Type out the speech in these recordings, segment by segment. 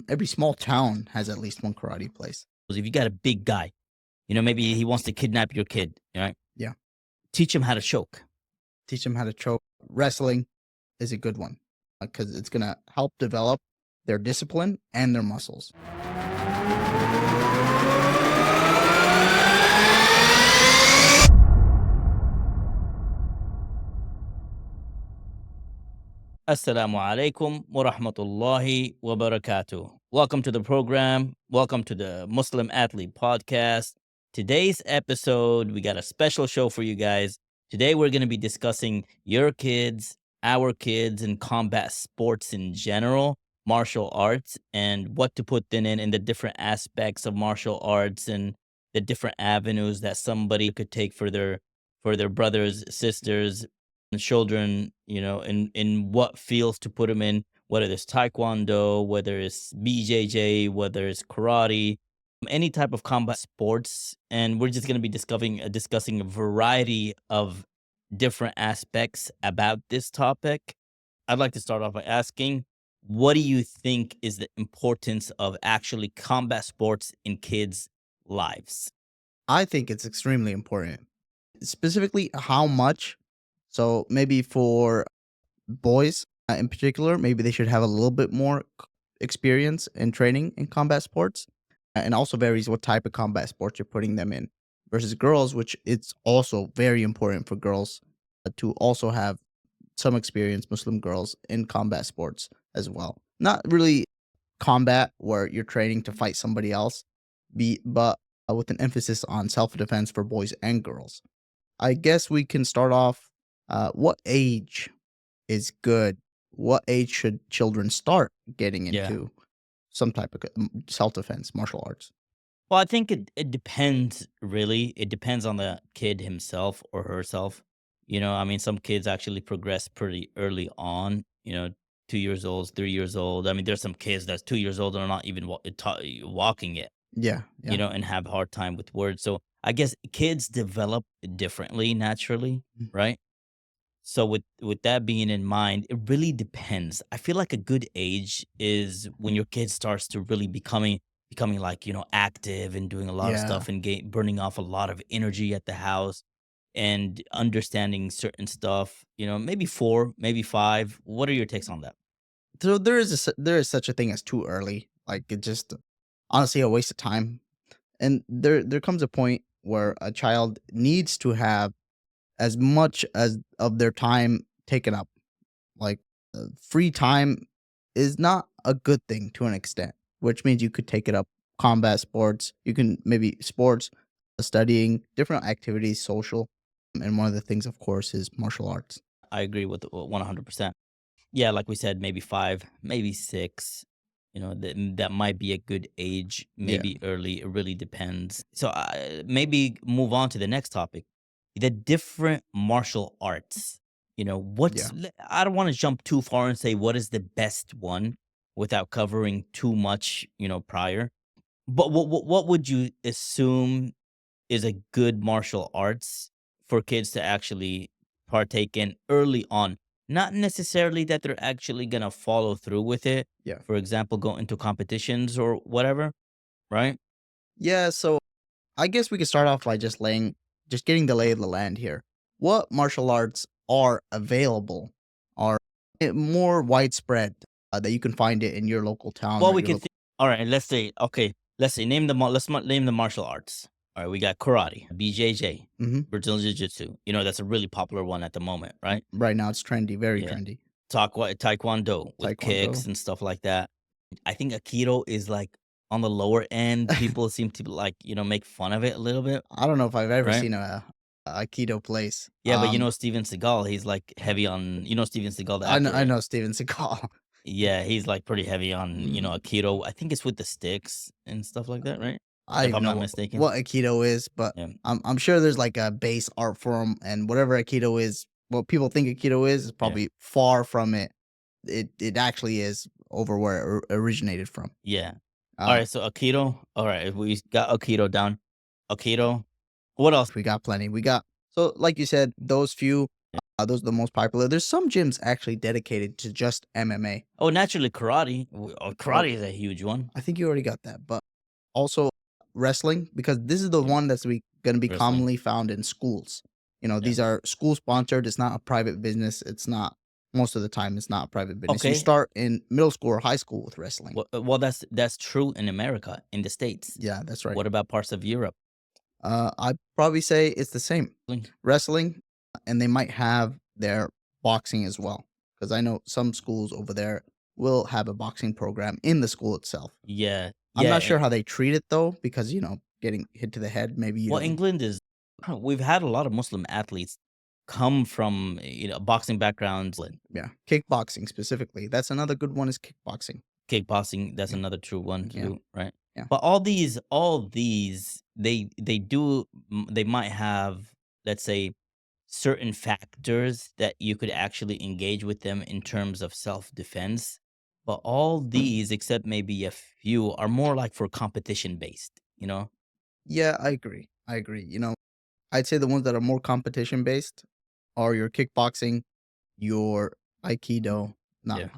every small town has at least one karate place. If you got a big guy, maybe he wants to kidnap your kid, right? Yeah. Teach him how to choke. Teach them how to choke. Wrestling is a good one because it's going to help develop their discipline and their muscles. Assalamu alaikum wa rahmatullahi wa barakatuh. Welcome to the program. Welcome to the Muslim Athlete Podcast. Today's episode, we got a special show for you guys. Today, we're going to be discussing your kids, our kids, and combat sports in general, martial arts, and what to put them in the different aspects of martial arts and the different avenues that somebody could take for their brothers, sisters, and children, in what fields to put them in, whether it's Taekwondo, whether it's BJJ, whether it's karate, any type of combat sports. And we're just going to be discussing a variety of different aspects about this topic. I'd like to start off by asking, what do you think is the importance of actually combat sports in kids' lives? I think it's extremely important, specifically how much. So maybe for boys in particular, maybe they should have a little bit more experience and training in combat sports. And also varies what type of combat sports you're putting them in versus girls, which it's also very important for girls to also have some experience, Muslim girls, in combat sports as well. Not really combat where you're training to fight somebody else, but with an emphasis on self-defense for boys and girls. I guess we can start off. What age is good? What age should children start getting Yeah. into some type of self-defense, martial arts? Well, I think it depends, really. It depends on the kid himself or herself. I mean, some kids actually progress pretty early on, 2 years old, 3 years old. I mean, there's some kids that's 2 years old and are not even walking yet, Yeah, yeah. and have a hard time with words. So I guess kids develop differently naturally, Mm. right? So with that being in mind, it really depends. I feel like a good age is when your kid starts to really becoming like, active and doing a lot of Yeah. stuff and burning off a lot of energy at the house and understanding certain stuff, maybe 4, maybe 5. What are your takes on that? So there is such a thing as too early. Like it just honestly a waste of time. And there comes a point where a child needs to have as much as of their time taken up. Like free time is not a good thing to an extent, which means you could take it up combat sports. You can maybe sports, studying, different activities, social. And one of the things, of course, is martial arts. I agree with 100%. Yeah, like we said, maybe 5, maybe 6. That might be a good age, Yeah. maybe early. It really depends. So maybe move on to the next topic, the different martial arts. Yeah. I don't want to jump too far and say what is the best one without covering too much, prior. But what would you assume is a good martial arts for kids to actually partake in early on? Not necessarily that they're actually gonna follow through with it. Yeah. For example, go into competitions or whatever, right? Yeah. So I guess we could start off by just getting the lay of the land here. What martial arts are available are more widespread that you can find it in your local town Well, or we your can. local. All right, let's say okay. Let's say name the martial arts. All right, we got karate, BJJ, Hmm. Brazilian Jiu-Jitsu. That's a really popular one at the moment, right? Right now, it's trendy, very Yeah, trendy. Taekwondo with Taekwondo. kicks and stuff like that. I think Aikido is like on the lower end. People seem to like, make fun of it a little bit, I don't know if I've ever right? seen a Aikido place. Yeah, but Steven Seagal, he's like heavy on, Steven Seagal, the actor, I right? know Steven Seagal. Yeah, he's like pretty heavy on, Mm, Aikido. I think it's with the sticks and stuff like that, right? I don't If even I'm know not mistaken. what Aikido is, but Yeah. I'm sure there's like a base art form, and whatever Aikido is, what people think Aikido is Yeah. probably far from it. It actually is over where it originated from. Yeah. All Um, right. So Aikido. All right. We got Aikido down. Aikido. What else? we got plenty. We got so like you said, those few. Yeah. Those are the most popular. There's some gyms actually dedicated to just MMA. Oh, naturally, karate. Oh, Karate is a huge one. I think you already got that, but also wrestling because this is the Yeah, one that's gonna be wrestling. commonly found in schools. Yeah. These are school sponsored. It's not a private business. It's not most of the time. It's not a private business. You Okay. start in middle school or high school with wrestling. Well, that's true in America, in the States. Yeah, that's right. What about parts of Europe? I'd probably say it's the same. Like, Wrestling, and they might have their boxing as well. Because I know some schools over there will have a boxing program in the school itself. yeah, I'm yeah. not sure how they treat it though, because getting hit to the head, maybe you Well, don't. England is. We've had a lot of Muslim athletes come from boxing backgrounds. Yeah, kickboxing specifically. That's another good one is kickboxing. Kickboxing, that's Yeah, another true one to yeah, do, right? yeah. But all these, they might have, let's say, certain factors that you could actually engage with them in terms of self-defense. But all these, except maybe a few, are more like for competition based, you know? Yeah, I agree. I agree. I'd say the ones that are more competition based are your kickboxing, your aikido. Not Yeah,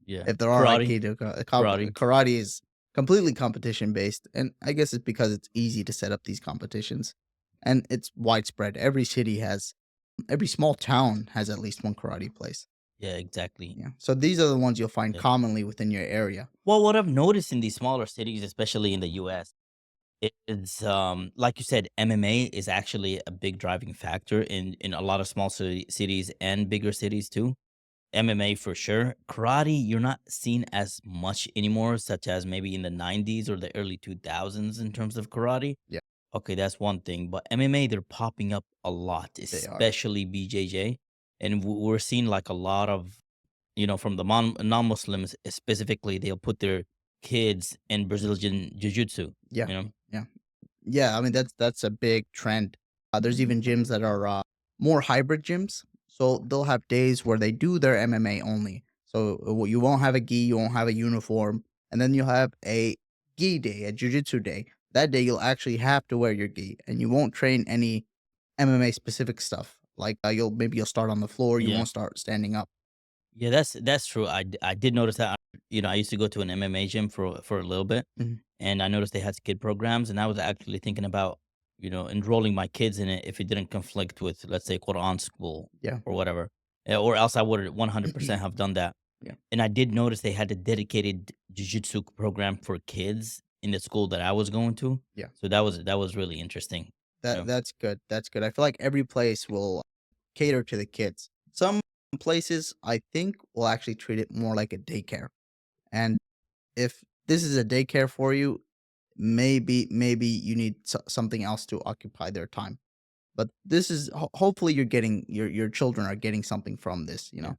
yeah. if there are Karate, aikido, karate. karate is completely competition based, and I guess it's because it's easy to set up these competitions, and it's widespread. Every small town has at least one karate place. Yeah, exactly. Yeah, so these are the ones you'll find Yeah. commonly within your area. Well, what I've noticed in these smaller cities, especially in the US, it's like you said, MMA is actually a big driving factor in a lot of small cities and bigger cities too. MMA for sure. Karate, you're not seen as much anymore, such as maybe in the 90s or the early 2000s in terms of karate. Yeah, Okay, that's one thing. But MMA, they're popping up a lot, they are. especially BJJ. And we're seeing like a lot of, from the non Muslims specifically, they'll put their kids in Brazilian Jiu Jitsu, Yeah, you know? yeah. Yeah, I mean, that's a big trend. There's even gyms that are, more hybrid gyms, so they'll have days where they do their MMA only. So, you won't have a gi, you won't have a uniform, and then you'll have a gi day, a jujitsu day. That day, you'll actually have to wear your gi, and you won't train any MMA specific stuff. Like, you'll start on the floor, you Yeah. won't start standing up. Yeah, that's true. I did notice that. I used to go to an MMA gym for a little bit, Mhm. and I noticed they had kid programs, and I was actually thinking about enrolling my kids in it if it didn't conflict with, let's say, Quran school Yeah. or whatever, or else I would 100% have done that. Yeah. And I did notice they had a dedicated jiu-jitsu program for kids in the school that I was going to, Yeah. so that was really interesting. You know, That's good, that's good. I feel like every place will cater to the kids. Some places, I think, will actually treat it more like a daycare, and if this is a daycare for you, maybe you need something else to occupy their time, but this is hopefully you're getting your children are getting something from this, you yeah. know?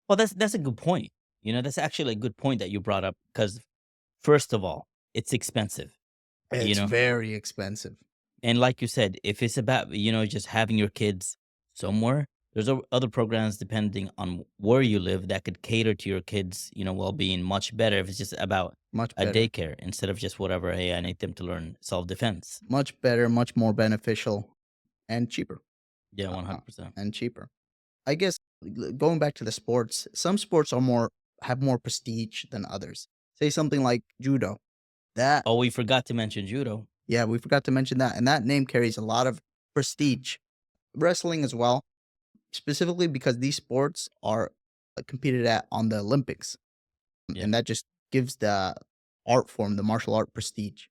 Well, that's a good point. That's actually a good point that you brought up because first of all, it's expensive, you It's know? very expensive. And like you said, if it's about, just having your kids somewhere, there's other programs depending on where you live that could cater to your kids, well-being much better if it's just about Much a better. daycare instead of just whatever, hey, I need them to learn self-defense. Much better, much more beneficial, and cheaper, Yeah, uh, 100%. and cheaper. I guess going back to the sports, some sports have more prestige than others. Say something like judo. That Oh, we forgot to mention judo. Yeah, we forgot to mention that, and that name carries a lot of prestige. Wrestling as well, specifically because these sports are competed at on the Olympics, Yeah. and that just gives the art form, the martial art prestige.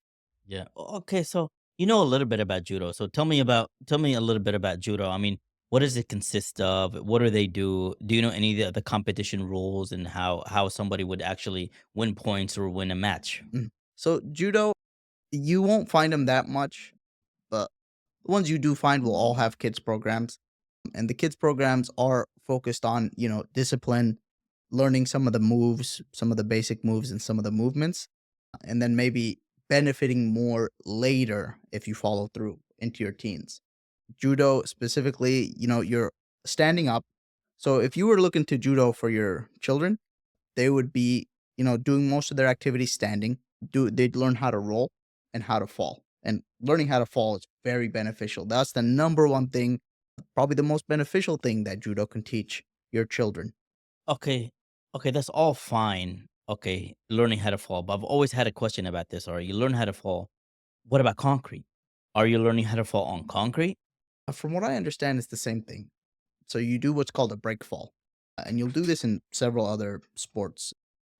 Yeah. Okay, so you know a little bit about judo. So tell me a little bit about judo. I mean, what does it consist of? What do they do? Do you know any of the competition rules and how somebody would actually win points or win a match? Mhm. So judo, you won't find them that much, but the ones you do find will all have kids programs, and the kids programs are focused on discipline, learning some of the moves, some of the basic moves, and some of the movements, and then maybe benefiting more later if you follow through into your teens. Judo specifically, you're standing up. So if you were looking to judo for your children, they would be, doing most of their activities standing. They'd learn how to roll and how to fall. And learning how to fall is very beneficial. That's the number one thing probably the most beneficial thing that judo can teach your children. Okay. Okay, that's all fine. Okay, learning how to fall. But I've always had a question about this. All right, you learn how to fall. What about concrete? Are you learning how to fall on concrete? From what I understand, it's the same thing. So you do what's called a break fall, and you'll do this in several other sports,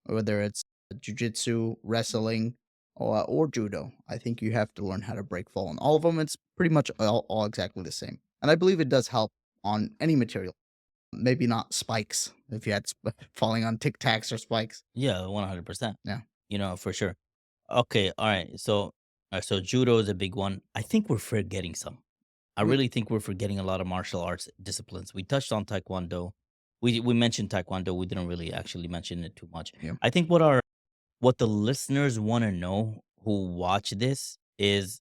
whether it's jiu-jitsu, wrestling, or judo. I think you have to learn how to break fall. And all of them, it's pretty much all exactly the same. And I believe it does help on any material. Maybe not spikes, if you had falling on tic tacs or spikes. Yeah, 100%. Yeah. For sure. Okay, all right, so judo is a big one. I think we're forgetting some. I Mm, really think we're forgetting a lot of martial arts disciplines. We touched on taekwondo. We mentioned taekwondo. We didn't really actually mention it too much. yeah. I think what the listeners want to know who watch this is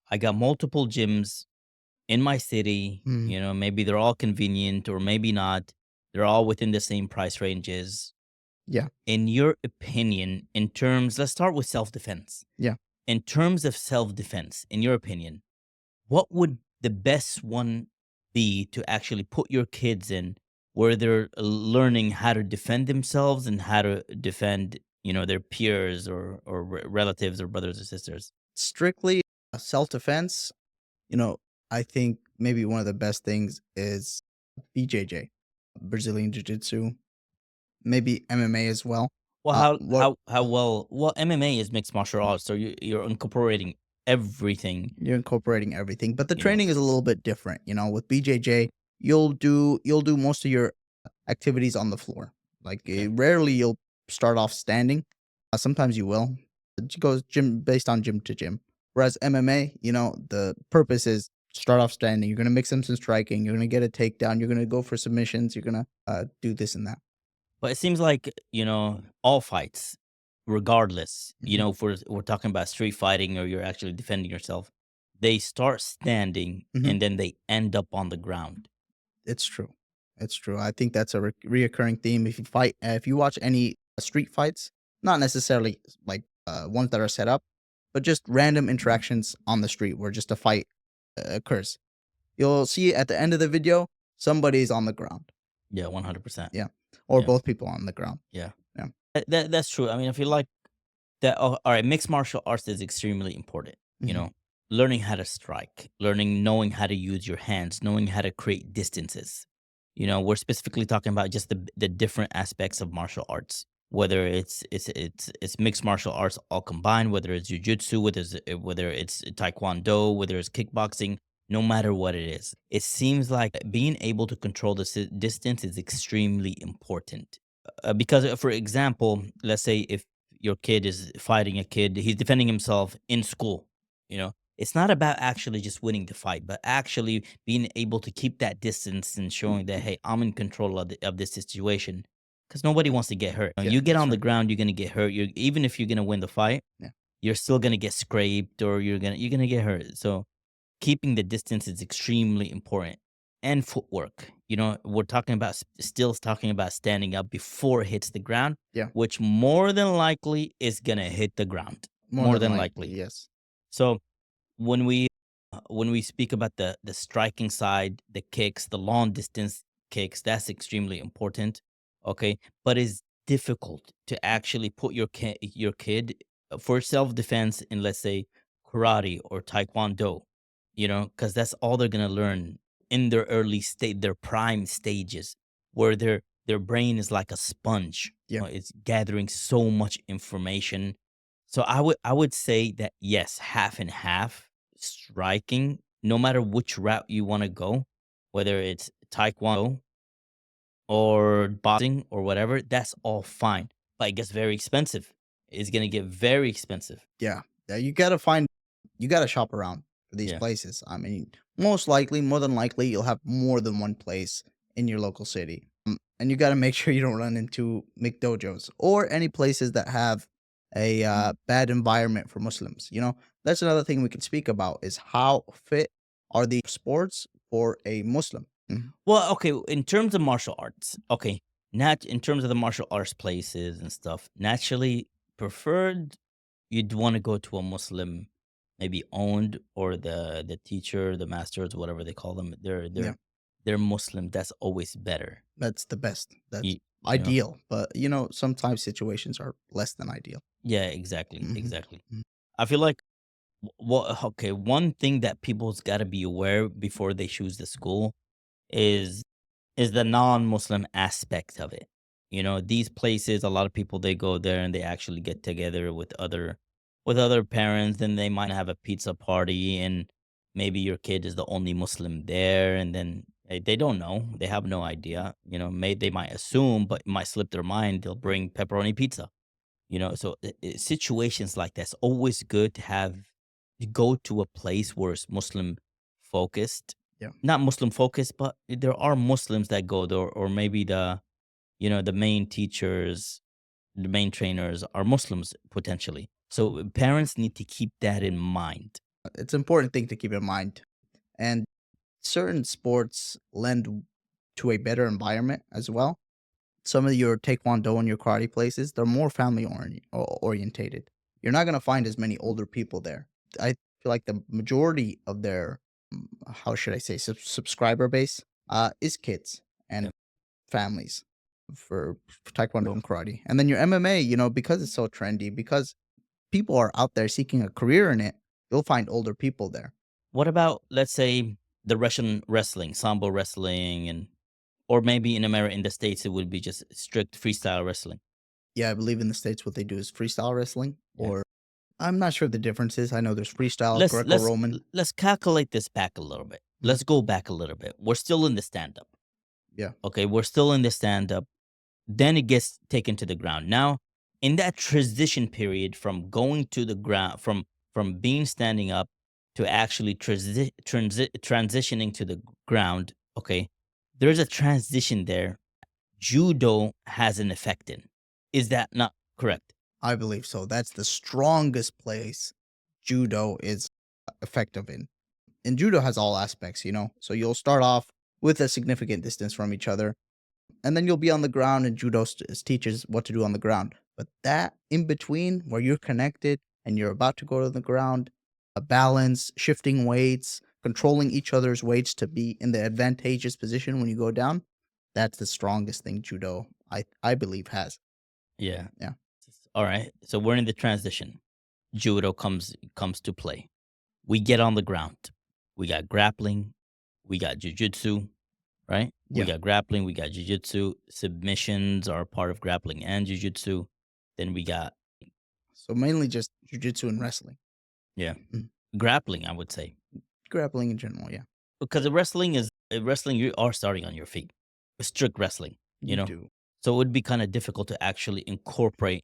I got multiple gyms in my city. Mm, Maybe they're all convenient or maybe not. They're all within the same price ranges. yeah. In your opinion, let's start with self defense. Yeah. In terms of self defense, in your opinion, what would the best one be to actually put your kids in where they're learning how to defend themselves and how to defend, their peers or relatives or brothers or sisters? Strictly self defense, you know, I think maybe one of the best things is BJJ, Brazilian Jiu Jitsu, maybe MMA as well. Well, What well, MMA is mixed martial arts, so you're incorporating everything, you're incorporating everything, but the you know. training is a little bit different. With BJJ, you'll do most of your activities on the floor. Like Okay. rarely you'll start off standing. Sometimes you will. It goes gym based on gym to gym. Whereas MMA, the purpose is start off standing. You're gonna mix in some striking. You're gonna get a takedown. You're gonna go for submissions. You're gonna do this and that. But it seems like, all fights, regardless, Mhm. if we're talking about street fighting or you're actually defending yourself, they start standing Mhm. and then they end up on the ground. It's true. It's true. I think that's a reoccurring theme. If you watch any street fights, not necessarily like ones that are set up, but just random interactions on the street where just a fight occurs. You'll see at the end of the video, somebody's on the ground. Yeah, 100%. Yeah. Or Yeah, both people on the ground. yeah. Yeah. That's true. I mean, I feel like that. Oh, all right, mixed martial arts is extremely important. Mhm. Learning how to strike, knowing how to use your hands, knowing how to create distances. We're specifically talking about just the different aspects of martial arts. Whether it's mixed martial arts all combined, whether it's jujitsu, whether it's taekwondo, whether it's kickboxing, no matter what it is, it seems like being able to control the distance is extremely important. Because, for example, let's say if your kid is fighting a kid, he's defending himself in school, it's not about actually just winning the fight, but actually being able to keep that distance and showing that, hey, I'm in control of this situation. Because nobody wants to get hurt. Yeah, You get that's on the right. ground, you're gonna get hurt. Even if you're gonna win the fight, Yeah. you're still gonna get scraped or you're gonna get hurt. So keeping the distance is extremely important. And footwork. We're talking about still talking about standing up before it hits the ground, Yeah. which more than likely is gonna hit the ground. More More than than likely, likely. yes. So when we speak about the striking side, the kicks, the long distance kicks, that's extremely important. Okay, but it's difficult to actually put your kid for self defense in, let's say, karate or taekwondo. Because that's all they're gonna learn in their early state, their prime stages, where their brain is like a sponge. Yeah. It's gathering so much information. So I would say that yes, half and half striking, no matter which route you want to go, whether it's taekwondo or boxing or whatever, that's all fine. But it gets very expensive. It's gonna get very expensive. Yeah. Yeah, you gotta shop around for these Yeah. places. I mean, most likely, more than likely, you'll have more than one place in your local city. And you gotta make sure you don't run into McDojos or any places that have a bad environment for Muslims. That's another thing we can speak about is how fit are the sports for a Muslim. Mhm. Well, okay, in terms of martial arts, okay, not in terms of the martial arts places and stuff, naturally preferred you'd want to go to a Muslim maybe owned or the teacher, the masters, whatever they call them. They're Yeah. they're Muslim, that's always better. That's the best. That's You know? ideal, but, sometimes situations are less than ideal. Yeah, exactly, Mhm. exactly. Mhm. I feel like okay, one thing that people's got to be aware before they choose the school is the non-Muslim aspect of it. These places, a lot of people they go there and they actually get together with other parents, and they might have a pizza party, and maybe your kid is the only Muslim there, and then they don't know, they have no idea. They might assume, but it might slip their mind. They'll bring pepperoni pizza. So situations like that's always good to go to a place where it's Muslim focused, Yeah. not Muslim focused, but there are Muslims that go there, or maybe the main teachers, the main trainers are Muslims potentially. So parents need to keep that in mind. It's an important thing to keep in mind, and certain sports lend to a better environment as well. Some of your taekwondo and your karate places, they're more family orientated. You're not gonna find as many older people there. I feel like the majority of their, how should I say, subscriber base, is kids Yeah. and families for taekwondo and karate. And then your MMA, because it's so trendy, because people are out there seeking a career in it, you'll find older people there. What about, let's say, the Russian wrestling, sambo wrestling, and or maybe in America, in the States, it would be just strict freestyle wrestling. Yeah, I believe in the States what they do is freestyle wrestling, Yeah. or I'm not sure the differences. I know there's freestyle, Let's let's Greco-Roman. let's calculate this back a little bit. Mhm. Let's go back a little bit. We're still in the stand up. Yeah. Okay, we're still in the stand up. Then it gets taken to the ground. Now, in that transition period from going to the ground, from being standing up to actually transitioning to the ground, okay, there's a transition there. Judo has an effect in. Is that not correct? I believe so. That's the strongest place judo is effective in. And judo has all aspects. So you'll start off with a significant distance from each other, and then you'll be on the ground, and judo teaches what to do on the ground. But that in between, where you're connected and you're about to go to the ground, a balance, shifting weights, controlling each other's weights to be in the advantageous position when you go down, that's the strongest thing judo I believe has. Yeah. Yeah. All right. So we're in the transition. Judo comes to play. We get on the ground. We got grappling. We got jujitsu. Right? We Yeah. got grappling. We got jujitsu. Submissions are part of grappling and jujitsu. Then we got, So mainly just jujitsu and wrestling. yeah, Mhm. grappling. I would say, Grappling in general, yeah. because the wrestling is wrestling. You are starting on your feet. Strict wrestling. You You know, do. so it would be kind of difficult to actually incorporate,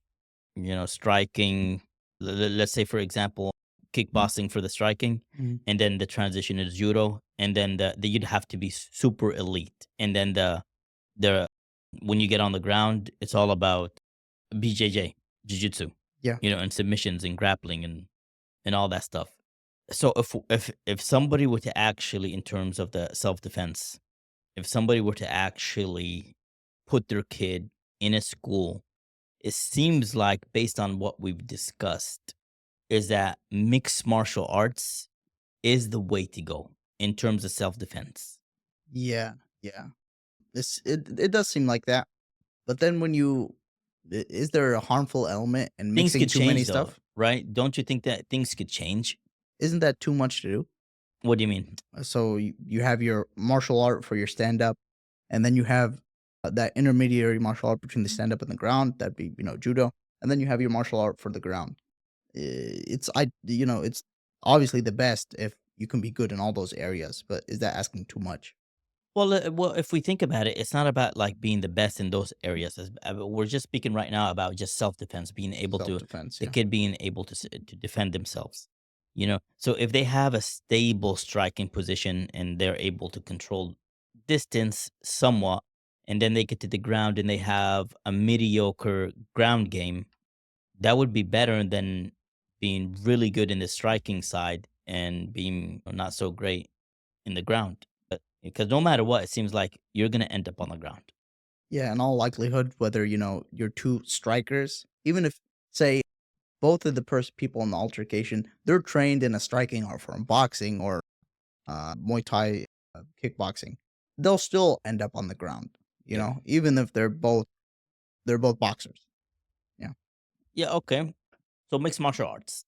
striking. Let's say, for example, Mhm. kickboxing for the striking, Mhm. and then the transition is judo, and then you'd have to be super elite, and then the when you get on the ground, it's all about BJJ, jiu-jitsu, Yeah. and submissions and grappling and all that stuff. So if somebody were to actually, in terms of the self defense, if somebody were to actually put their kid in a school, it seems like, based on what we've discussed, is that mixed martial arts is the way to go in terms of self-defense. Yeah. Yeah. It does seem like that. But then when is there a harmful element in Things mixing could too many change though, stuff? right? Don't you think that things could change? Isn't that too much to do? What do you mean? So you have your martial art for your stand up, and then you have that intermediary martial art between the stand up and the ground. That'd be judo, and then you have your martial art for the ground. It's obviously the best if you can be good in all those areas. But is that asking too much? Well, if we think about it, it's not about like being the best in those areas. We're just speaking right now about just self-defense, being able Self to, defense, the yeah. kid being able to defend themselves. So if they have a stable striking position and they're able to control distance somewhat, and then they get to the ground and they have a mediocre ground game, that would be better than being really good in the striking side and being not so great in the ground. Because no matter what, it seems like you're gonna end up on the ground. Yeah, in all likelihood, whether you're two strikers, even if say both of the people in the altercation, they're trained in a striking art form, boxing or Muay Thai, kickboxing. they'll still end up on the ground, Yeah. even if they're both boxers. Yeah. Yeah, okay. So mixed martial arts,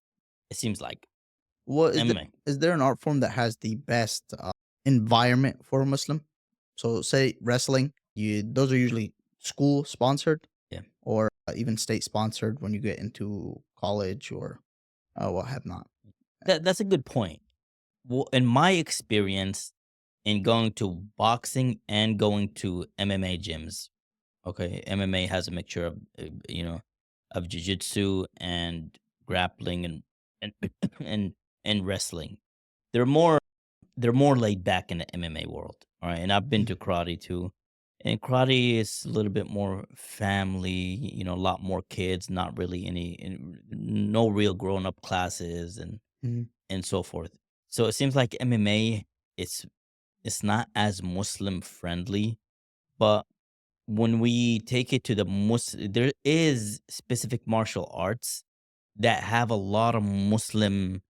it seems like. What MMA. is there an art form that has the best environment for a Muslim? So say wrestling, those are usually school sponsored Yeah. or even state sponsored when you get into college or what have not. That's a good point. Well, in my experience in going to boxing and going to MMA gyms, okay, MMA has a mixture of, of jiu-jitsu and grappling and and and wrestling. They're more they're more laid back in the MMA world, all right? And I've been Mm, to karate too. And karate is a little bit more family, a lot more kids, not really no real grown-up classes mhm. and so forth. So it seems like MMA, it's it's not as Muslim friendly, but when we take it to there is specific martial arts that have a lot of Muslim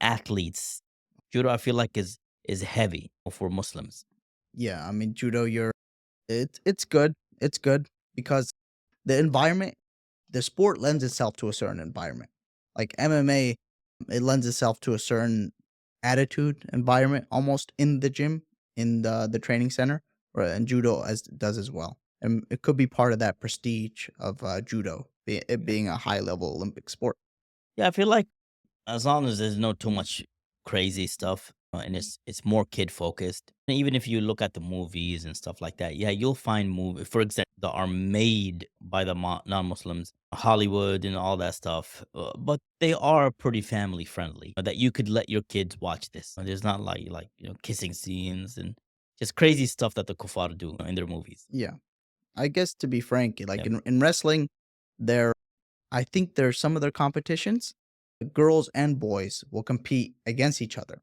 athletes. Judo, I feel like is heavy for Muslims. Yeah, I mean judo. It's good. It's good because the environment, the sport lends itself to a certain environment. Like MMA, it lends itself to a certain attitude environment almost in the gym, in the training center, or and judo as does as well. And it could be part of that prestige of judo, it being a high level Olympic sport. Yeah, I feel like as long as there's no too much crazy stuff, and it's more kid focused. And even if you look at the movies and stuff like that, yeah, you'll find movies, for example, that are made by the non-Muslims, Hollywood and all that stuff. But they are pretty family friendly. That you could let your kids watch this. There's not like kissing scenes and just crazy stuff that the kuffar do in their movies. Yeah, I guess to be frank, like Yeah. in wrestling, there I think there's some of their competitions, girls and boys will compete against each other.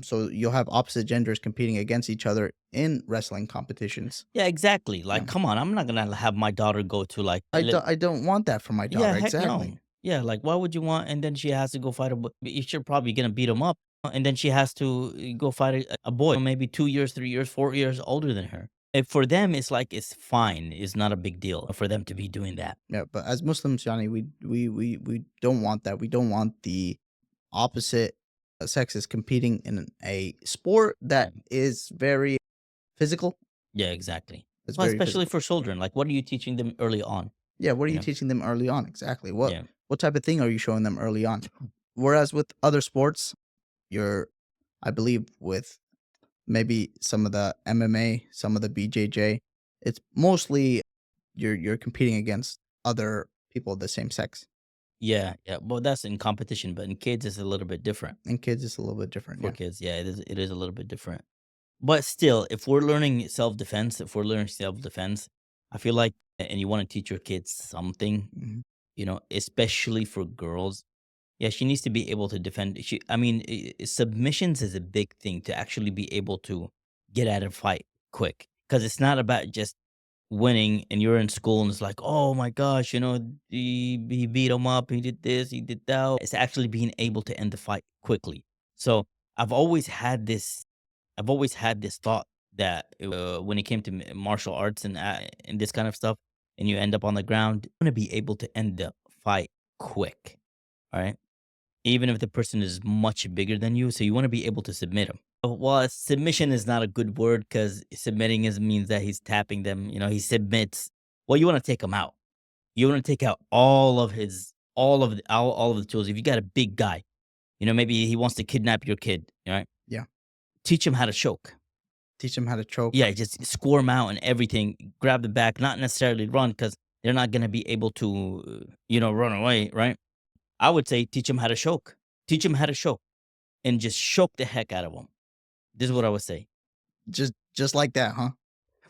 So you'll have opposite genders competing against each other in wrestling competitions. Yeah, exactly. Yeah. Like, come on, I'm not gonna have my daughter go to like I don't want that for my yeah, daughter, heck exactly. no. Yeah, like, why would you want and then she has to go fight a boy you're probably gonna beat him up, and then she has to go fight a boy, maybe 2 years, 3 years, 4 years older than her. And for them, it's like it's fine, it's not a big deal for them to be doing that. Yeah, but as Muslims, Johnny, we don't want that. We don't want the opposite sexes competing in a sport Yeah. that is very physical. Yeah, exactly. It's Well, very especially physical. for children, like, what are you teaching them early on, Yeah, what are you you know? teaching them early on? Exactly. What Yeah. what type of thing are you showing them early on? Whereas with other sports, you're I believe with maybe some of the MMA, some of the BJJ, it's mostly you're competing against other people of the same sex. Yeah, yeah, well, that's in competition, but in kids, it's a little bit different. And kids, it's a little bit different. For Yeah. kids, yeah, it is a little bit different. But still, if we're learning self-defense, I feel like and you wanna teach your kids something, Mhm. especially for girls, yeah, she needs to be able to defend I mean, submissions is a big thing to actually be able to get out and fight quick, because it's not about just winning and you're in school and it's like, "Oh my gosh, he beat him up, he did this, he did that." It's actually being able to end the fight quickly. So, I've always had this I've always had this thought that when it came to martial arts and this kind of stuff, and you end up on the ground, you want to be able to end the fight quick. All right, even if the person is much bigger than you, so you want to be able to submit him. Well, submission is not a good word because submitting means that he's tapping them. He submits. Well, you want to take him out. You want to take out all of the tools. If you got a big guy, maybe he wants to kidnap your kid. All right, Yeah. teach him how to choke. Teach them how to choke. Yeah, just score them out and everything. Grab the back, not necessarily run because they're not gonna be able to, run away, right? I would say teach them how to choke. Teach them how to choke and just choke the heck out of them. This is what I would say. Just like that, huh?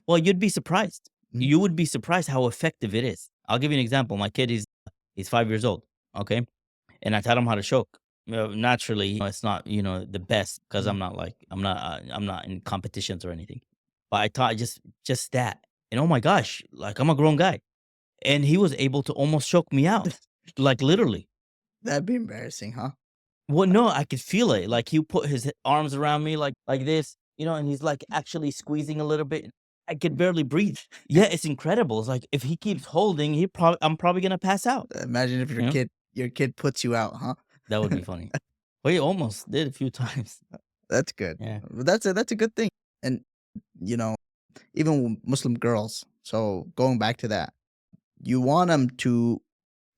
Well, you'd be surprised. Mhm. You would be surprised how effective it is. I'll give you an example. My kid is he's 5 years old. Okay, and I taught him how to choke. Naturally, it's not the best because Mhm. I'm not in competitions or anything. But I taught just that, and oh my gosh, like I'm a grown guy, and he was able to almost choke me out, like literally. That'd be embarrassing, huh? Well, no, I could feel it. Like he put his arms around me like this. and he's like actually squeezing a little bit. I could barely breathe. Yeah, it's incredible. It's like if he keeps holding, I'm probably gonna pass out. Imagine if You know, your kid puts you out, huh? that would be funny. Well, he almost did a few times. That's good. Yeah, That's a good thing. And you know, even Muslim girls. So going back to that, you want them to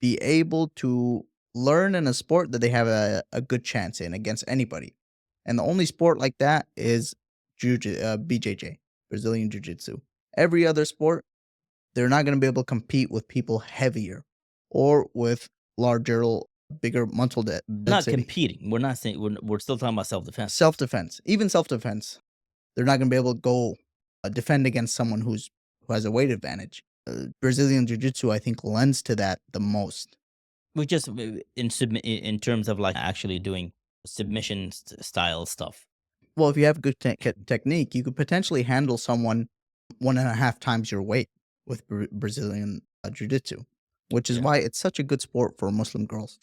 be able to learn in a sport that they have a good chance in against anybody. And the only sport like that is BJJ, Brazilian Jiu Jitsu. Every other sport, they're not going to be able to compete with people heavier or with larger, bigger mental not density. competing. We're not saying we're still talking about self defense. Self defense, even self defense, they're not going to be able to go defend against someone who has a weight advantage. Brazilian Jiu Jitsu, I think, lends to that the most. We just in terms of like actually doing submission style stuff. Well, if you have good technique, you could potentially handle someone 1.5 times your weight with Brazilian Jiu-Jitsu, which is Yeah, why it's such a good sport for Muslim girls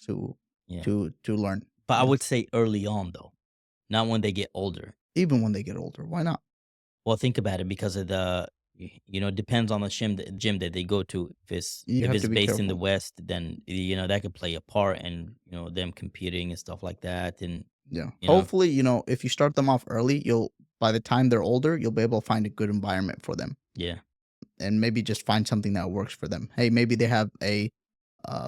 yeah. to learn. But I You know, would say early on though, not when they get older. even when they get older, why not? Well, think about it because of it depends on the gym that they go to. You If have it's to be based in the careful. West, then that could play a part in them competing and stuff like that. And Yeah. you know, Hopefully, if you start them off early, you'll by the time they're older, you'll be able to find a good environment for them, yeah, and maybe just find something that works for them. Hey, maybe they have a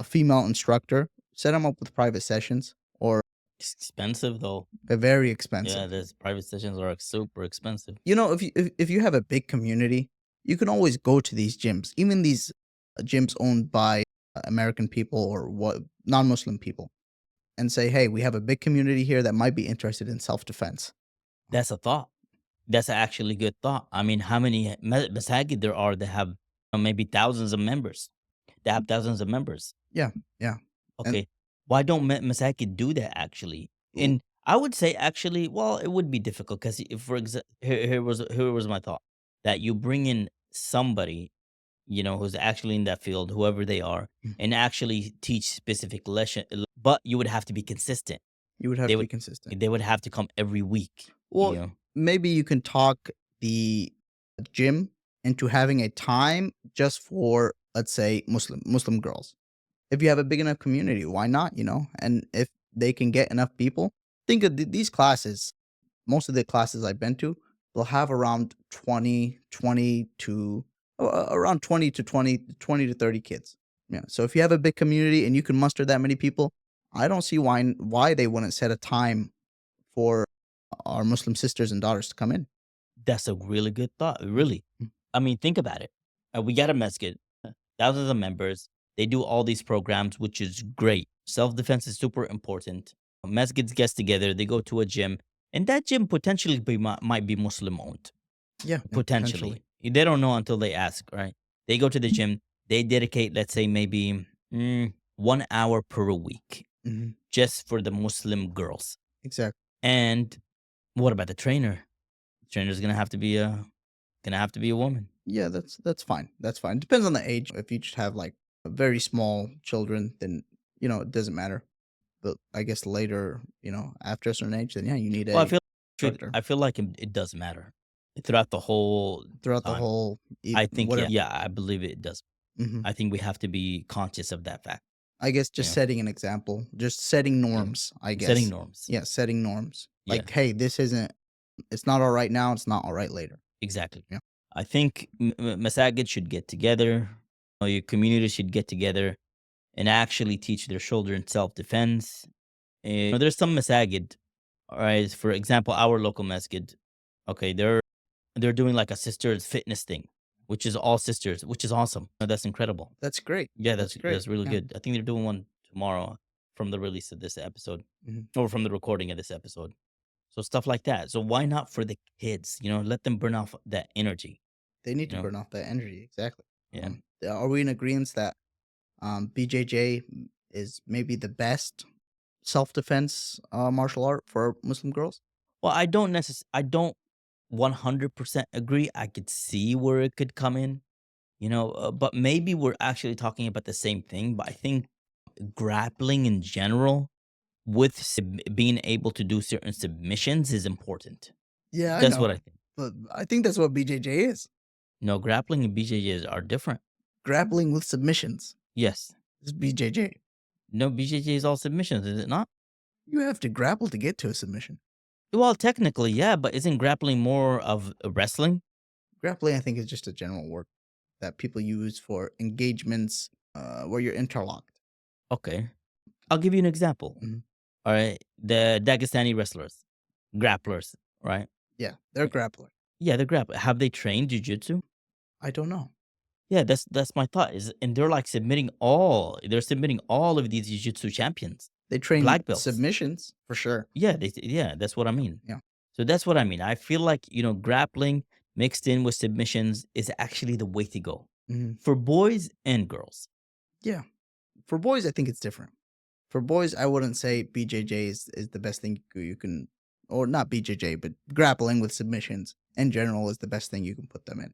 female instructor. Set them up with private sessions, or it's expensive though. they're very Yeah, expensive. those private sessions are like, super expensive. If you have a big community, you can always go to these gyms, even these gyms owned by American people or what non-Muslim people, and say, "Hey, we have a big community here that might be interested in self-defense." That's a thought. That's a actually good thought. I mean, how many masajid there are that have maybe thousands of members? They have thousands of members. Yeah, yeah, and Okay. Why don't masajid do that actually? w- And I would say actually, well, it would be difficult because if for example, here was my thought that you bring in somebody who's actually in that field, whoever they are, mm, and actually teach specific lesson, but you would have to be consistent. you would have They to be would consistent. they would have to come every week. Well, You know, maybe you can talk the gym into having a time just for, let's say, Muslim girls. If you have a big enough community, why not? And if they can get enough people, think of these classes. Most of the classes I've been to, they'll have around 20 to around 20 to 30 kids. Yeah. So if you have a big community and you can muster that many people, I don't see why they wouldn't set a time for our Muslim sisters and daughters to come in. that's a really good thought. Mm, Really, mm. I mean, think about it. We got a masjid, thousands of members. They do all these programs, which is great. Self defense is super important. Masjids gets together. They go to a gym, and that gym potentially might be Muslim owned. Yeah, yeah, potentially. Potentially, they don't know until they ask. Right? They go to the gym. They dedicate, let's say, maybe 1 hour per week Mhm. just for the Muslim girls. Exactly. And what about the trainer? The trainer's gonna have to be a woman. Yeah, that's fine. That's fine. Depends on the age. If you just have like very small children, then it doesn't matter. But I guess later, after a certain age, then yeah, you need Well, I a feel instructor I feel like it does matter throughout the whole throughout the time. whole I think, whatever. yeah, I believe it does. Hmm. I think we have to be conscious of that fact. I guess You just know, setting an example, just setting yeah, norms. I setting guess. norms. Yeah, setting norms. Yeah, Like, hey, this isn't. It's not all right now. It's not all right later. exactly. Yeah. I think masajid should get together. Your community should get together and actually teach their children self defense. There's some masajid. All right, for example, our local masjid. Okay, they're doing like a sisters fitness thing, which is all sisters, which is awesome. That's incredible. That's great. Yeah, That's great. that's really Yeah. good. I think they're doing one tomorrow from the release of this episode Mhm. or from the recording of this episode. So stuff like that. So why not for the kids? Let them burn off that energy. They need You to know, burn off that energy. Exactly. yeah. Are we in agreement that BJJ is maybe the best self-defense martial art for Muslim girls? Well, I don't 100% agree. I could see where it could come in. But maybe we're actually talking about the same thing. But I think grappling in general with being able to do certain submissions is important. Yeah, I That's know, what I think. but I think that's what BJJ is. No, grappling and BJJs are different. Grappling with submissions Yes. is BJJ. No, BJJ is all submissions, is it not? You have to grapple to get to a submission. Well, technically, yeah, but isn't grappling more of wrestling? Grappling, I think, is just a general word that people use for engagements where you're interlocked. Okay. I'll give you an example. Mhm. All right. The Dagestani wrestlers, grapplers, right? Yeah, they're grappler. Yeah, they're grappling. Have they trained jujitsu? I don't know. Yeah, that's my thought. Is and they're submitting all of these jiu-jitsu champions, They train black belts. submissions for sure. Yeah, that's what I mean. Yeah. So that's what I mean. I feel like, grappling mixed in with submissions is actually the way to go Mhm. for boys and girls. Yeah. For boys, I think it's different. For boys, I wouldn't say BJJ is the best thing you can, or not BJJ, but grappling with submissions in general is the best thing you can put them in.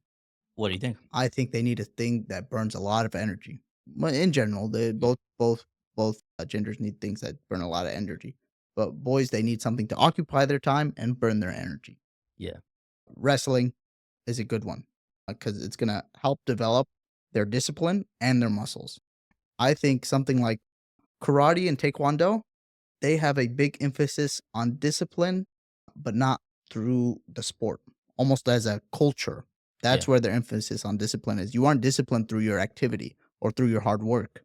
What do you think? I think they need a thing that burns a lot of energy. But in general, they Mm, both genders need things that burn a lot of energy. But boys, they need something to occupy their time and burn their energy. yeah. Wrestling is a good one because it's gonna help develop their discipline and their muscles. I think something like karate and taekwondo, they have a big emphasis on discipline, but not through the sport, almost as a culture. Yeah. That's where their emphasis on discipline is. You aren't disciplined through your activity or through your hard work.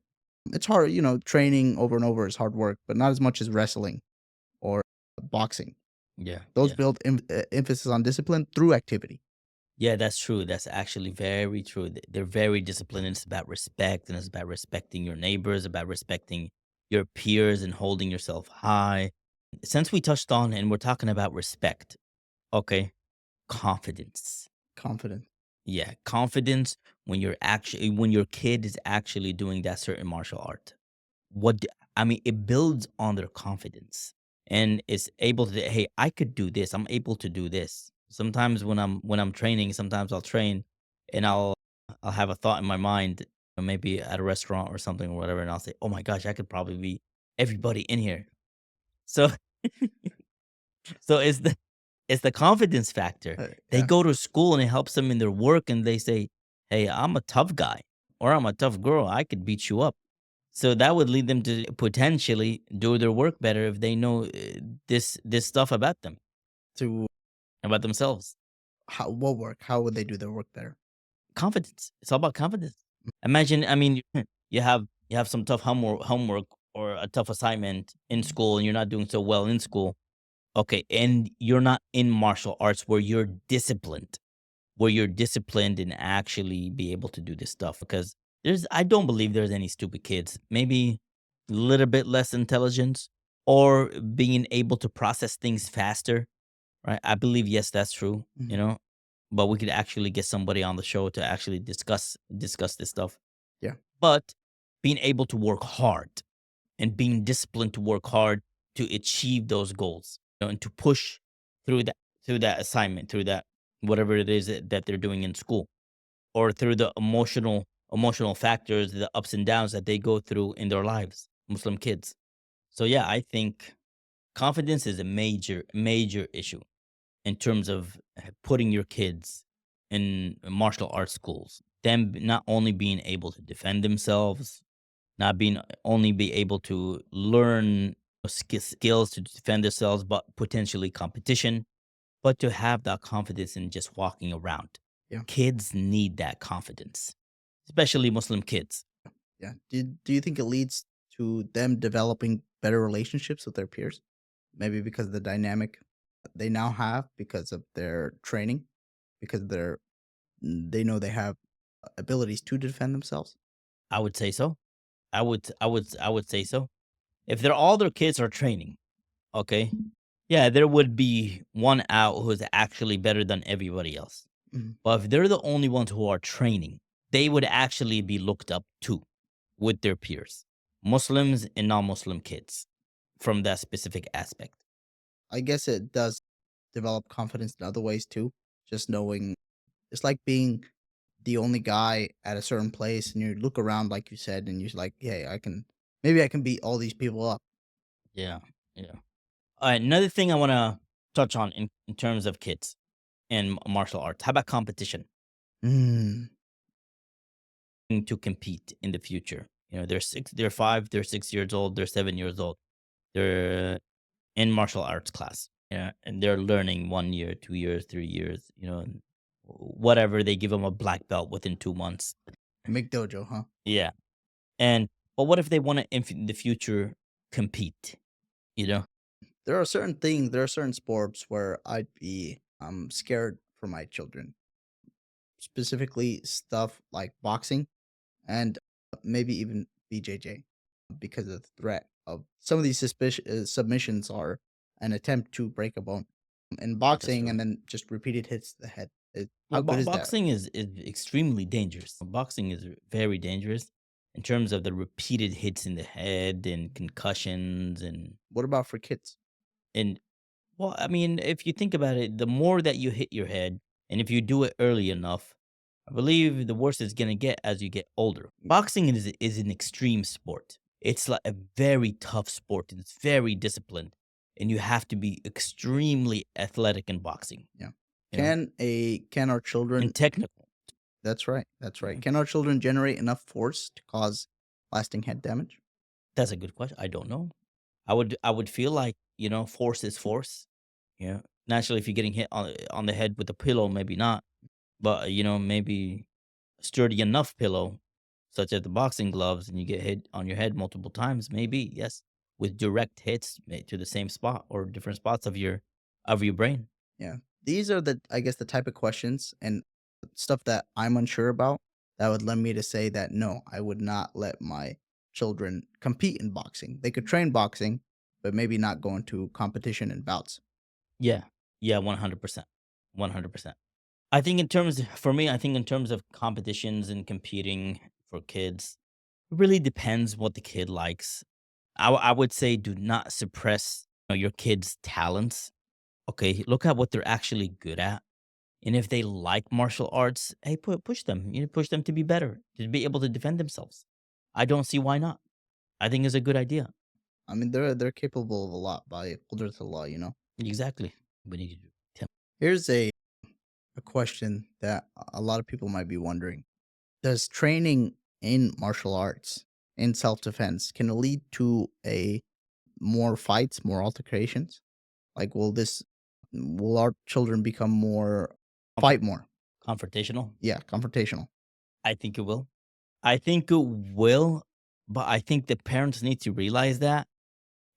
It's hard, training over and over is hard work, but not as much as wrestling or boxing. Yeah. Those Yeah. build emphasis on discipline through activity. Yeah, that's true. That's actually very true. They're very disciplined. It's about respect, and it's about respecting your neighbors, about respecting your peers and holding yourself high. Since we touched on and we're talking about respect, okay, confidence. Confident. Yeah, confidence when your kid is actually doing that certain martial art. I mean, it builds on their confidence and it's able to, hey, I could do this. I'm able to do this. Sometimes when I'm training, sometimes I'll train and I'll have a thought in my mind, or maybe at a restaurant or something or whatever, and I'll say, "Oh my gosh, I could probably be everybody in here." So so it's the confidence factor. They Yeah. go to school and it helps them in their work and they say, "Hey, I'm a tough guy or I'm a tough girl. I could beat you up." So that would lead them to potentially do their work better if they know this stuff about them, To about themselves. how what work? How would they do their work better? Confidence. It's all about confidence. Imagine, I mean, you have some tough homework or a tough assignment in school, and you're not doing so well in school. Okay, and you're not in martial arts where you're disciplined and actually be able to do this stuff because I don't believe there's any stupid kids. Maybe a little bit less intelligence or being able to process things faster, right? I believe yes, that's true, Mhm. but we could actually get somebody on the show to actually discuss this stuff. Yeah. But being able to work hard and being disciplined to work hard to achieve those goals, and to push through that assignment, through that whatever it is that they're doing in school, or through the emotional factors, the ups and downs that they go through in their lives, Muslim kids. So yeah, I think confidence is a major issue in terms of putting your kids in martial arts schools. Them not only being able to defend themselves, not being only be able to learn skills to defend themselves, but potentially competition, but to have that confidence in just walking around. Yeah. Kids need that confidence, especially Muslim kids. Yeah. Do you think it leads to them developing better relationships with their peers? Maybe because of the dynamic they now have because of their training, because they know they have abilities to defend themselves. I would say so. I would say so. If they're all their kids are training, okay, yeah, there would be one out who's actually better than everybody else. Mhm. But if they're the only ones who are training, they would actually be looked up to with their peers, Muslims and non-Muslim kids, from that specific aspect. I guess it does develop confidence in other ways too. Just knowing it's like being the only guy at a certain place and you look around like you said and you're like, "Hey, maybe I can beat all these people up." Yeah, yeah. All right, another thing I wanna touch on in terms of kids and martial arts? How about competition? Mm, To compete in the future. They're 5, they're 6 years old, they're 7 years old. They're in martial arts class. Yeah, and they're learning 1 year, 2 years, 3 years. And whatever they give them a black belt within 2 months. McDojo, huh? Yeah, and but what if they want to in the future compete? You know, There are certain sports where I'd be scared for my children, specifically stuff like boxing and maybe even BJJ because of the threat of some of these submissions are an attempt to break a bone in that's boxing true. and then just repeated hits to the head. Well, How good is that? boxing is extremely dangerous. Boxing is very dangerous in terms of the repeated hits in the head and concussions What about for kids? and well, I mean, if you think about it, the more that you hit your head, and if you do it early enough, I believe the worse it's gonna get as you get older. Boxing is an extreme sport. It's like a very tough sport, and it's very disciplined, and you have to be extremely athletic in boxing. Yeah. You know, Can our children? and technical. That's right. That's right. Yeah, Can our children generate enough force to cause lasting head damage? that's a good question. I don't know. I would feel like force is force. Yeah, naturally, if you're getting hit on the head with a pillow, maybe not. But maybe sturdy enough pillow, such as the boxing gloves, and you get hit on your head multiple times, maybe, yes, with direct hits to the same spot or different spots of your brain. Yeah. These are I guess, the type of questions and stuff that I'm unsure about that would lead me to say that no, I would not let my children compete in boxing. They could train boxing, but maybe not go into competition and bouts. Yeah. Yeah, 100%. 100%. I think in terms for me, I think in terms of competitions and competing for kids, it really depends what the kid likes. I would say do not suppress your kid's talents. Okay, look at what they're actually good at. And if they like martial arts, hey, push them. Push them to be better, to be able to defend themselves. I don't see why not. I think it's a good idea. I mean, they're capable of a lot by Qudratullah, you know. Exactly. We need to do. Here's a question that a lot of people might be wondering. Does training in martial arts in self-defense can it lead to a more fights, more altercations? Like, will our children become more Comfort, fight more? confrontational. Yeah, confrontational. I think it will. I think it will, but I think the parents need to realize that.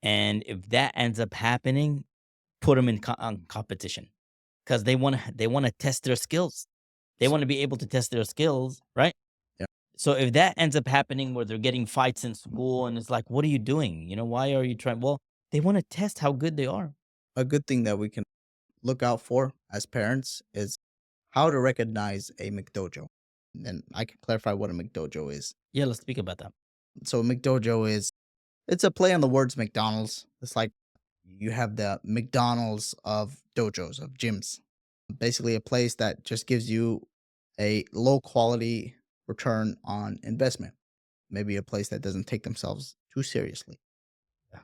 And if that ends up happening, put them in competition because they want to test their skills. They S want to be able to test their skills, right? Yeah, So if that ends up happening where they're getting fights in school and it's like, what are you doing? Why are you trying? Well, they want to test how good they are. a good thing that we can look out for as parents is how to recognize a McDojo. And I can clarify what a McDojo is. Yeah, let's speak about that. So a McDojo is it's a play on the words McDonald's. It's like you have the McDonald's of dojos, of gyms. Basically a place that just gives you a low quality return on investment. Maybe a place that doesn't take themselves too seriously. Yeah.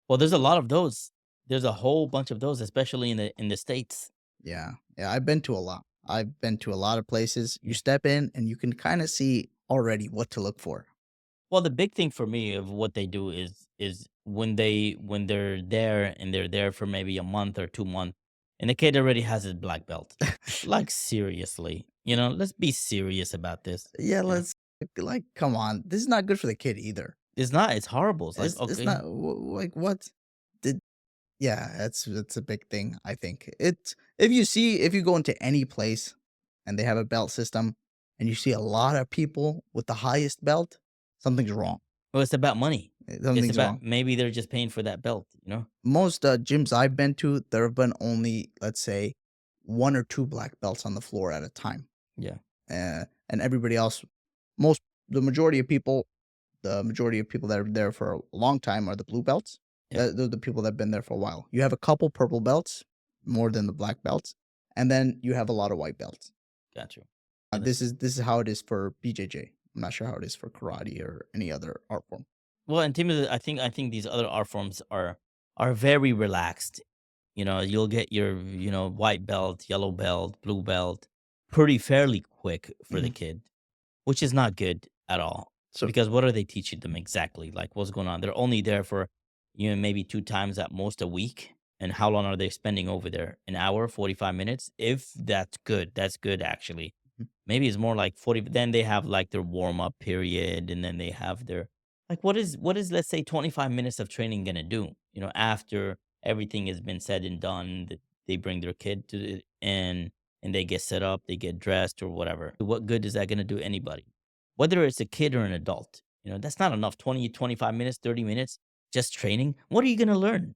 Well, there's a lot of those. There's a whole bunch of those, especially in the states. Yeah. Yeah, I've been to a lot. I've been to a lot of places. You Yeah. step in and you can kind of see already what to look for. Well, the big thing for me of what they do is when they're there and they're there for maybe a month or 2 months, and the kid already has his black belt. Like seriously, let's be serious about this. Yeah, You know, let's like come on. This is not good for the kid either. it's not. It's horrible. It's like It's okay, not like what did yeah, that's a big thing, I think. It's if you go into any place and they have a belt system and you see a lot of people with the highest belt, something's wrong. well, it's about money. It's Something's about wrong. maybe they're just paying for that belt. Most gyms I've been to, there have been only, let's say, one or two black belts on the floor at a time. Yeah, And everybody else, most, the majority of people, the majority of people that are there for a long time are the blue belts. yeah, They're the people that have been there for a while. You have a couple purple belts, more than the black belts, and then you have a lot of white belts. got you. Yeah, This is how it is for BJJ. I'm not sure how it is for karate or any other art form. well, and Tim, I think these other art forms are very relaxed. You'll get your, white belt, yellow belt, blue belt pretty fairly quick for the Mhm. kid, which is not good at all. So Because what are they teaching them exactly? Like, what's going on? They're only there for, maybe 2 times at most a week. And how long are they spending over there? An hour, 45 minutes? If that's good. That's good, actually. mhm, Maybe it's more like 40. Then they have like their warm up period, and then they have their, like, what is let's say 25 minutes of training gonna do? After everything has been said and done, they bring their kid to the, and they get set up, they get dressed or whatever. What good is that gonna do anybody? Whether it's a kid or an adult, that's not enough. 20, 25 minutes, 30 minutes just training. What are you gonna learn?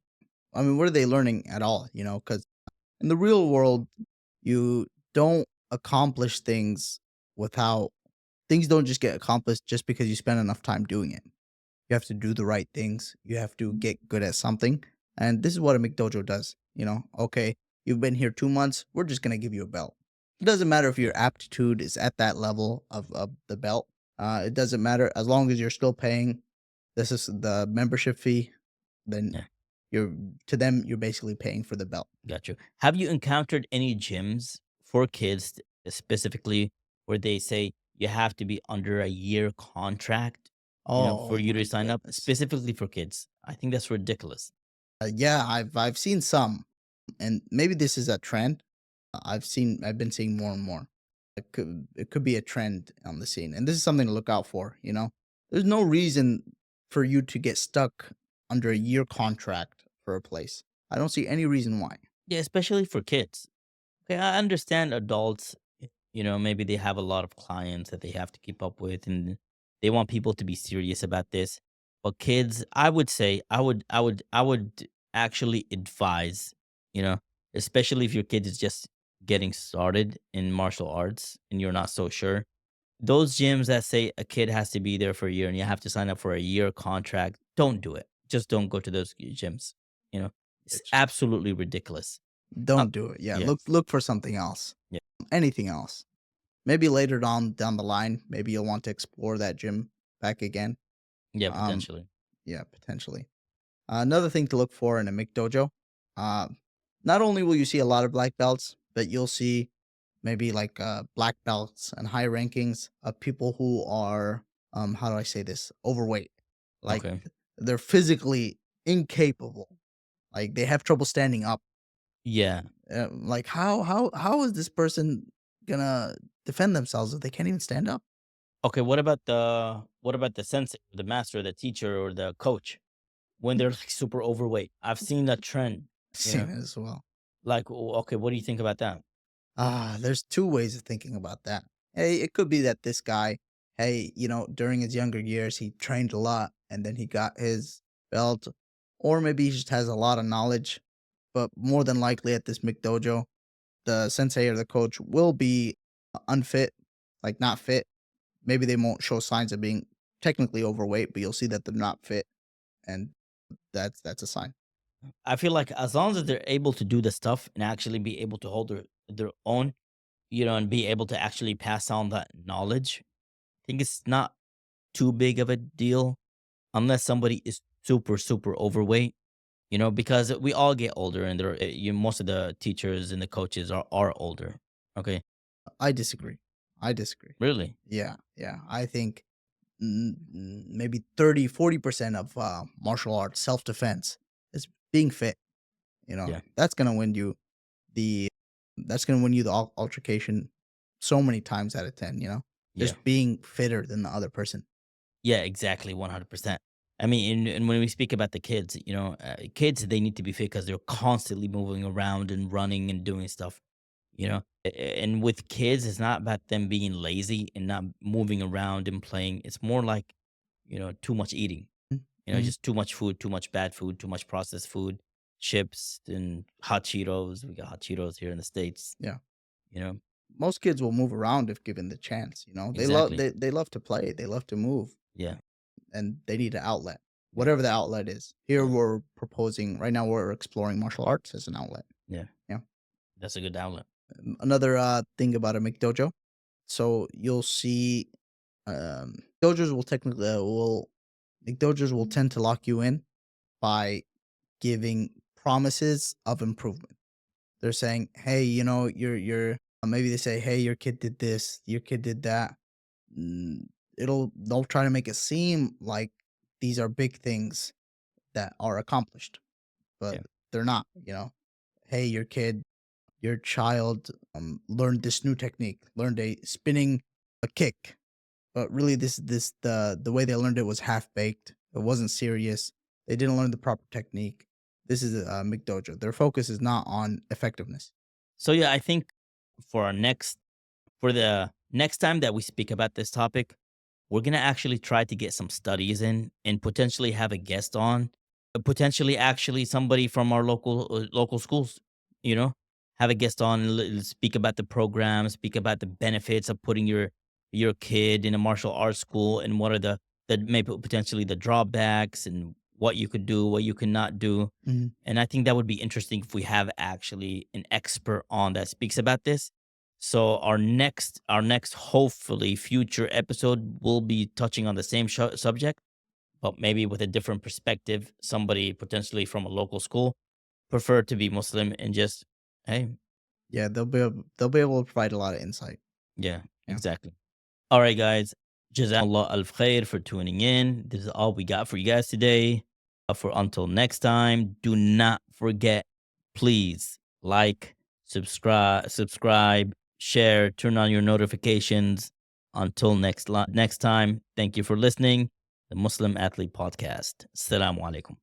I mean, what are they learning at all? Because in the real world, you don't accomplish things without things don't just get accomplished just because you spend enough time doing it. You have to do the right things. You have to get good at something. And this is what a McDojo does. Okay, you've been here 2 months. We're just going to give you a belt. It doesn't matter if Yeah, your aptitude is at that level of the belt. It doesn't matter as long as you're still paying. This is the membership fee. Then yeah. you're to them, you're basically paying for the belt. Got you. Have you encountered any gyms for kids specifically where they say you have to be under a year contract, for Oh you to my sign up goodness. specifically for kids? I think that's ridiculous. Yeah, I've seen some, and maybe this is a trend. I've been seeing more and more. It could be a trend on the scene, and this is something to look out for. There's no reason for you to get stuck under a year contract for a place. I don't see any reason why. Yeah, especially for kids. Okay, I understand adults, maybe they have a lot of clients that they have to keep up with and they want people to be serious about this. But kids, I would say I would actually advise, you know, especially if your kid is just getting started in martial arts and you're not so sure. Those gyms that say a kid has to be there for a year and you have to sign up for a year contract, don't do it. Just don't go to those gyms. You know, it's It's absolutely ridiculous. Uh, Don't do it. Yeah, yeah, look for something else. yeah, Anything else. Maybe later down the line, maybe you'll want to explore that gym back again. yeah, Um, potentially. yeah, potentially. Another thing to look for in a McDojo, uh, not only will you see a lot of black belts, but you'll see maybe like black belts and high rankings of people who are, how do I say this, overweight. Like Okay. they're physically incapable. Like they have trouble standing up. Yeah. Like how is this person gonna defend themselves if they can't even stand up? Okay, what about the sensei, the master, the teacher, or the coach when they're like super overweight? I've seen that trend, you Seen know. it as well. Like, okay, what do you think about that? There's 2 ways of thinking about that. Hey, it could be that this guy, hey, during his younger years, he trained a lot and then he got his belt, or maybe he just has a lot of knowledge. But more than likely at this McDojo, the sensei or the coach will be unfit, like not fit. Maybe they won't show signs of being technically overweight, but you'll see that they're not fit, and that's a sign. I feel like as long as they're able to do the stuff and actually be able to hold their own, and be able to actually pass on that knowledge, I think it's not too big of a deal unless somebody is super super overweight. Because we all get older, and most of the teachers and the coaches are older. Okay, I disagree. I disagree. really? Yeah, yeah. I think maybe 30-40% of martial arts self defense is being fit. Yeah, That's gonna win you the altercation so many times out of 10. yeah. Just being fitter than the other person. Yeah, exactly, 100%. I mean, and when we speak about the kids, kids, they need to be fit because they're constantly moving around and running and doing stuff, And with kids, it's not about them being lazy and not moving around and playing. It's more like, too much eating, Mm-hmm. just too much food, too much bad food, too much processed food, chips and hot Cheetos. We got hot Cheetos here in the States, Yeah. you know? Most kids will move around if given the chance. They love Exactly. they love to play. They love to move, Yeah. and they need an outlet, Yeah. whatever the outlet is. Here Yeah. we're proposing right now. We're exploring martial arts as an outlet. Yeah. Yeah. That's a good outlet. Another thing about a McDojo. So you'll see dojos will technically will McDojos will tend to lock you in by giving promises of improvement. They're saying, "Hey, you know, you're." Maybe they say, "Hey, your kid did this. Your kid did that." They'll try to make it seem like these are big things that are accomplished, but Yeah. they're not. Hey, your child learned this new technique, learned a spinning a kick, but really the way they learned it was half baked. It wasn't serious. They didn't learn the proper technique. This is a McDojo. Their focus is not on effectiveness. So yeah, I think for our next for the next time that we speak about this topic, we're gonna actually try to get some studies in and potentially have a guest on, potentially actually somebody from our local schools. You know, have a guest on, speak about the program, speak about the benefits of putting your kid in a martial arts school, and what are the maybe potentially the drawbacks and what you could do, what you cannot do. Mhm. And I think that would be interesting if we have actually an expert on that speaks about this. So our next hopefully future episode will be touching on the same subject, but maybe with a different perspective. Somebody potentially from a local school prefer to be Muslim and just hey, Yeah, they'll be able to provide a lot of insight. yeah, Yeah. exactly. All right, guys. Jazakallah al khair for tuning in. This is all we got for you guys today. For until next time, do not forget, please like, subscribe, share, turn on your notifications. Until next time, thank you for listening. The Muslim Athlete Podcast. Assalamu alaikum.